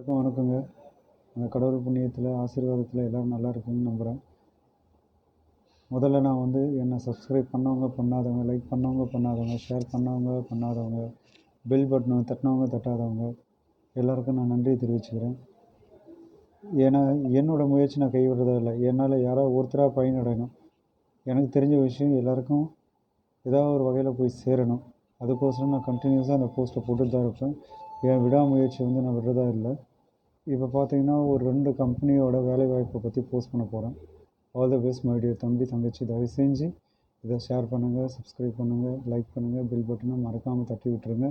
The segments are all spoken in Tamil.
எல்லாருக்கும் வணக்கங்க. அந்த கடவுள் புண்ணியத்தில் ஆசீர்வாதத்தில் எல்லோரும் நல்லா இருக்குன்னு நம்புகிறேன். முதல்ல நான் என்னை சப்ஸ்கிரைப் பண்ணவங்க பண்ணாதவங்க, லைக் பண்ணவங்க பண்ணாதவங்க, ஷேர் பண்ணவங்க பண்ணாதவங்க, பெல் பட்டனை தட்டினவங்க தட்டாதவங்க எல்லாருக்கும் நான் நன்றி தெரிவிச்சுக்கிறேன். ஏன்னா என்னோடய முயற்சி நான் கைவிடுறதா இல்லை. என்னால் யாராவது ஒருத்தராக பயனடையணும். எனக்கு தெரிஞ்ச விஷயம் எல்லாருக்கும் ஏதாவது ஒரு வகையில் போய் சேரணும். அதுக்கோசரம் நான் கண்டினியூஸாக அந்த போஸ்ட்டை போட்டுட்டு தான் இருப்பேன். என் விடாமுயற்சி நான் விடுறதா இல்லை. இப்போ பார்த்தீங்கன்னா ஒரு 2 கம்பெனியோட வேலைவாய்ப்பை பற்றி போஸ்ட் பண்ண போகிறேன். All the best my dear தம்பி தங்கச்சி. தயவு செஞ்சு இதை ஷேர் பண்ணுங்கள், சப்ஸ்கிரைப் பண்ணுங்கள், லைக் பண்ணுங்கள், பெல் பட்டனை மறக்காமல் தட்டி விட்டுருங்க.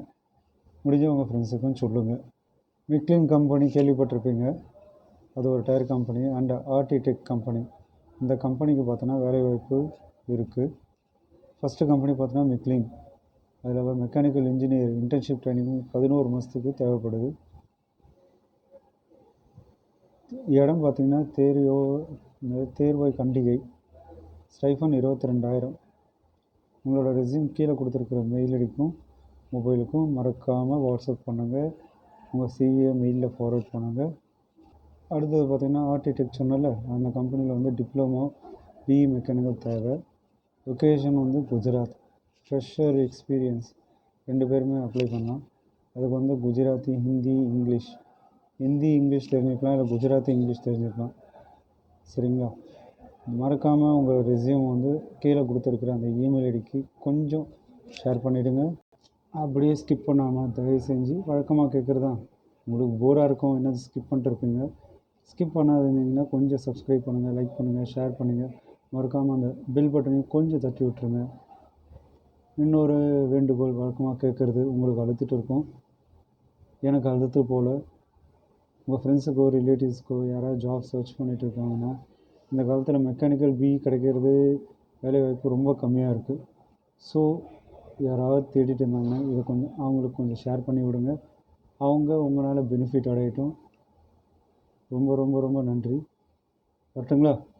முடிஞ்ச உங்கள் ஃப்ரெண்ட்ஸுக்கும் சொல்லுங்கள். மிக்லின் கம்பெனி கேள்விப்பட்டிருப்பீங்க. அது ஒரு டயர் கம்பெனி அண்ட் ஆர்டிடெக் கம்பெனி. இந்த கம்பெனிக்கு பார்த்தோன்னா வேலைவாய்ப்பு இருக்குது. ஃபஸ்ட்டு கம்பெனி பார்த்தோன்னா மிக்லின். அதில் மெக்கானிக்கல் இன்ஜினியர் இன்டர்ன்ஷிப் ட்ரைனிங் 11 மாதத்துக்கு தேவைப்படுது. இடம் பார்த்திங்கன்னா தேர்வாய் கண்டிகை. ஸ்டைஃபன் 22,000. உங்களோட ரெஸ்யூம் கீழே கொடுத்துருக்குற மெயில் ஐடிக்கும் மொபைலுக்கும் மறக்காமல் வாட்ஸ்அப் பண்ணுங்கள். உங்கள் சிவியை மெயிலில் ஃபார்வர்ட் பண்ணுங்கள். அடுத்தது பார்த்திங்கன்னா ஆர்டிடெக் சொன்னல, அந்த கம்பெனியில் டிப்ளமோ பிஇ மெக்கானிக்கல் தேவை. லொக்கேஷன் குஜராத். ஃப்ரெஷர் எக்ஸ்பீரியன்ஸ் 2 பேருமே அப்ளை பண்ணலாம். அதுக்கு குஜராத்தி, ஹிந்தி, இங்கிலீஷ். ஹிந்தி இங்கிலீஷ் தெரிஞ்சுக்கலாம், இல்லை குஜராத்தி இங்கிலீஷ் தெரிஞ்சுக்கலாம். சரிங்களா? மறக்காமல் உங்கள் ரெஸ்யூம் கீழே கொடுத்துருக்குற அந்த இமெயில் ஐடிக்கு கொஞ்சம் ஷேர் பண்ணிவிடுங்க. அப்படியே ஸ்கிப் பண்ணாமல் தயவு செஞ்சு வழக்கமாக கேட்குறது தான். உங்களுக்கு போராக இருக்கும், என்ன ஸ்கிப் பண்ணிட்டு இருப்பீங்க. ஸ்கிப் பண்ணாதீங்கன்னா கொஞ்சம் சப்ஸ்கிரைப் பண்ணுங்கள், லைக் பண்ணுங்கள், ஷேர் பண்ணுங்கள். மறக்காமல் அந்த பெல் பட்டனையும் கொஞ்சம் தட்டி விட்டுருங்க. இன்னொரு வேண்டுகோள், வழக்கமாக கேட்குறது உங்களுக்கு அழுத்துட்டு இருக்கும், எனக்கு அழுத்து போல். உங்கள் ஃப்ரெண்ட்ஸுக்கோ ரிலேட்டிவ்ஸ்க்கோ யாராவது ஜாப் சர்ச் பண்ணிகிட்டு இருக்காங்கன்னா, இந்த காலத்தில் மெக்கானிக்கல் பிஇ கிடைக்கிறது வேலைவாய்ப்பு ரொம்ப கம்மியாக இருக்குது. ஸோ யாராவது தேடிட்டு இருந்தாங்கன்னா இதை அவங்களுக்கு கொஞ்சம் ஷேர் பண்ணி விடுங்க. அவங்க உங்களால் பெனிஃபிட் அடையட்டும். ரொம்ப ரொம்ப ரொம்ப நன்றி. வரட்டுங்களா?